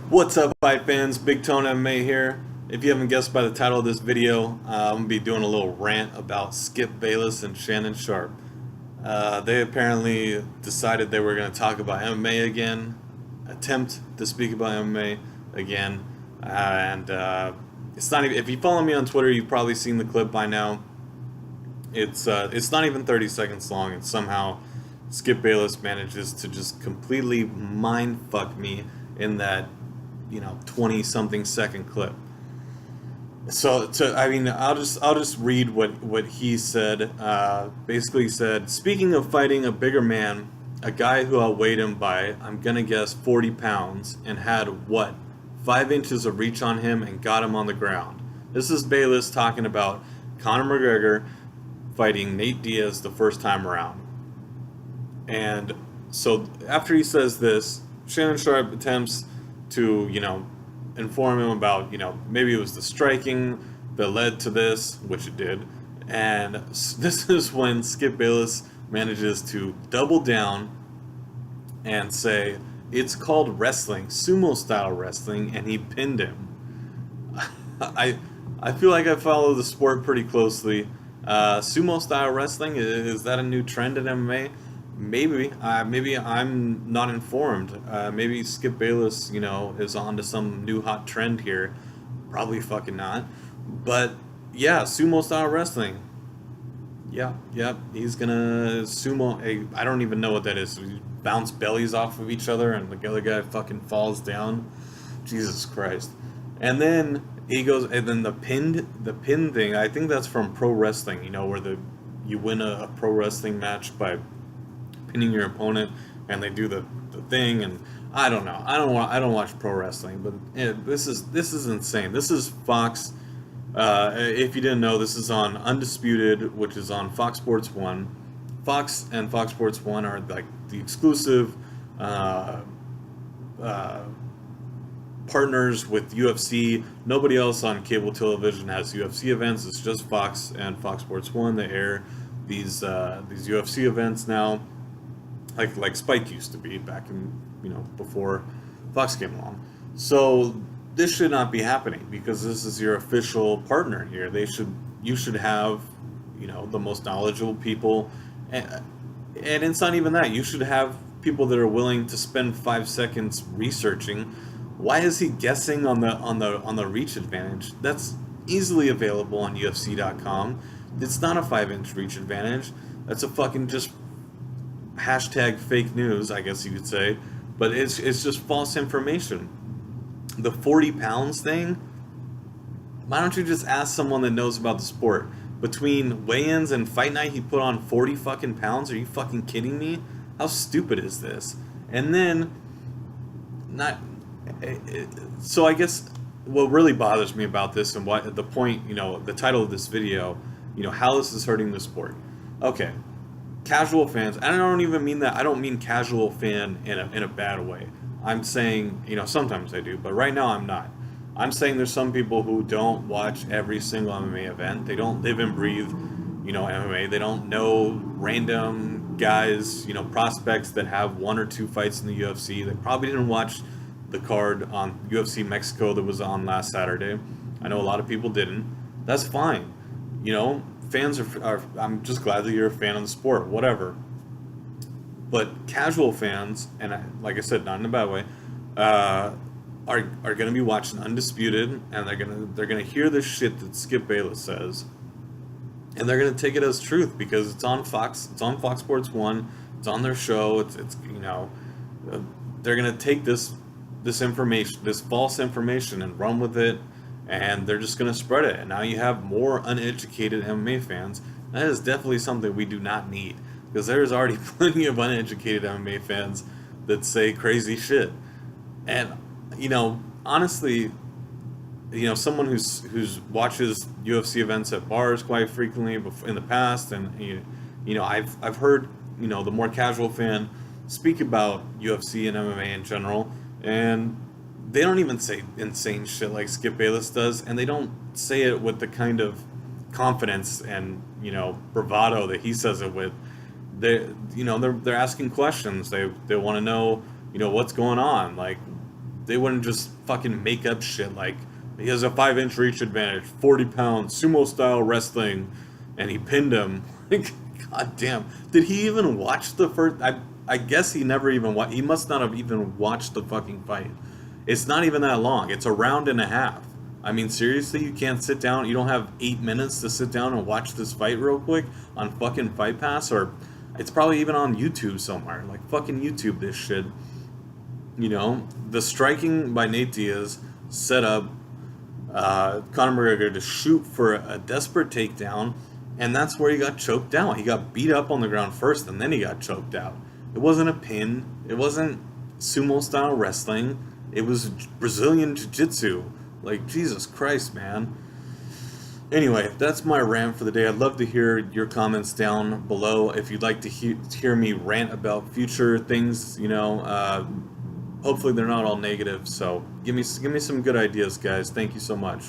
What's up, fight fans? Big Tone MMA here. If you haven't guessed by the title of this video, I'm gonna be doing a little rant about Skip Bayless and Shannon Sharp. They apparently decided they were gonna talk about MMA again, attempt to speak about MMA again, and it's not even. If you follow me on Twitter, you've probably seen the clip by now. It's not even 30 seconds long, and somehow Skip Bayless manages to just completely mind fuck me in that 20 something second clip. I'll just read what he said. Basically, he said, speaking of fighting a bigger man, a guy who outweighed him by, I'm gonna guess, 40 pounds, and had what, 5 inches of reach on him and got him on the ground. This is Bayless talking about Conor McGregor fighting Nate Diaz the first time around. And so after he says this, Shannon Sharp attempts to, inform him about, maybe it was the striking that led to this, which it did. And this is when Skip Bayless manages to double down and say, it's called wrestling, sumo style wrestling, and he pinned him. I, I feel like I follow the sport pretty closely. Sumo style wrestling, is that a new trend in MMA? Maybe I'm not informed. Maybe Skip Bayless, is on to some new hot trend here. Probably fucking not. But yeah, sumo style wrestling. Yeah, he's gonna sumo. I don't even know what that is. We bounce bellies off of each other, and the other guy fucking falls down. Jesus Christ! And then he goes, and then the pin thing. I think that's from pro wrestling. Where you win a pro wrestling match by pinning your opponent, and they do the thing. And I don't know. I don't watch pro wrestling, but this is insane. This is Fox. If you didn't know, this is on Undisputed, which is on Fox Sports 1. Fox and Fox Sports 1 are like the exclusive partners with UFC. Nobody else on cable television has UFC events. It's just Fox and Fox Sports 1 that air these UFC events now. Like Spike used to be back in, before Fox came along. So this should not be happening because this is your official partner here. You should have, the most knowledgeable people, and it's not even that. You should have people that are willing to spend 5 seconds researching. Why is he guessing on the reach advantage? That's easily available on UFC.com. It's not a 5 inch reach advantage. That's a fucking just hashtag fake news, I guess you could say, but it's just false information. The 40 pounds thing, why don't you just ask someone that knows about the sport? Between weigh-ins and fight night, he put on 40 fucking pounds. Are you fucking kidding me? How stupid is this? And then, so I guess what really bothers me about this, and what the point, the title of this video, how this is hurting the sport. Okay, casual fans, and I don't even mean that. I don't mean casual fan in a bad way. I'm saying, sometimes I do, but right now I'm not. I'm saying there's some people who don't watch every single MMA event. They don't live and breathe, MMA. They don't know random guys, prospects that have one or two fights in the UFC. They probably didn't watch the card on UFC Mexico that was on last Saturday. I know a lot of people didn't. That's fine. Fans are I'm just glad that you're a fan of the sport, whatever. But casual fans, and like I said, not in a bad way, are going to be watching Undisputed, and they're gonna hear this shit that Skip Bayless says, and they're gonna take it as truth because it's on Fox. It's on Fox Sports 1. It's on their show. It's they're gonna take this information, this false information, and run with it, and they're just gonna spread it. And now you have more uneducated MMA fans. That is definitely something we do not need, because there's already plenty of uneducated MMA fans that say crazy shit. And honestly, someone who's watches UFC events at bars quite frequently in the past, and I've heard the more casual fan speak about UFC and MMA in general, and they don't even say insane shit like Skip Bayless does, and they don't say it with the kind of confidence and bravado that he says it with. They're asking questions. They want to know what's going on. Like, they wouldn't just fucking make up shit like he has a 5-inch reach advantage, 40 pounds, sumo style wrestling, and he pinned him. Like, god damn. Did he even watch the first? I guess he never even watched. He must not have even watched the fucking fight. It's not even that long. It's a round and a half. I mean, seriously, you can't sit down. You don't have 8 minutes to sit down and watch this fight real quick on fucking Fight Pass, or it's probably even on YouTube somewhere. Like, fucking YouTube this shit. You know, the striking by Nate Diaz set up Conor McGregor to shoot for a desperate takedown, and that's where he got choked out. He got beat up on the ground first, and then he got choked out. It wasn't a pin. It wasn't sumo-style wrestling. It was Brazilian Jiu-Jitsu. Like, Jesus Christ, man. Anyway, that's my rant for the day. I'd love to hear your comments down below. If you'd like to hear me rant about future things, you know, hopefully they're not all negative. So give me some good ideas, guys. Thank you so much.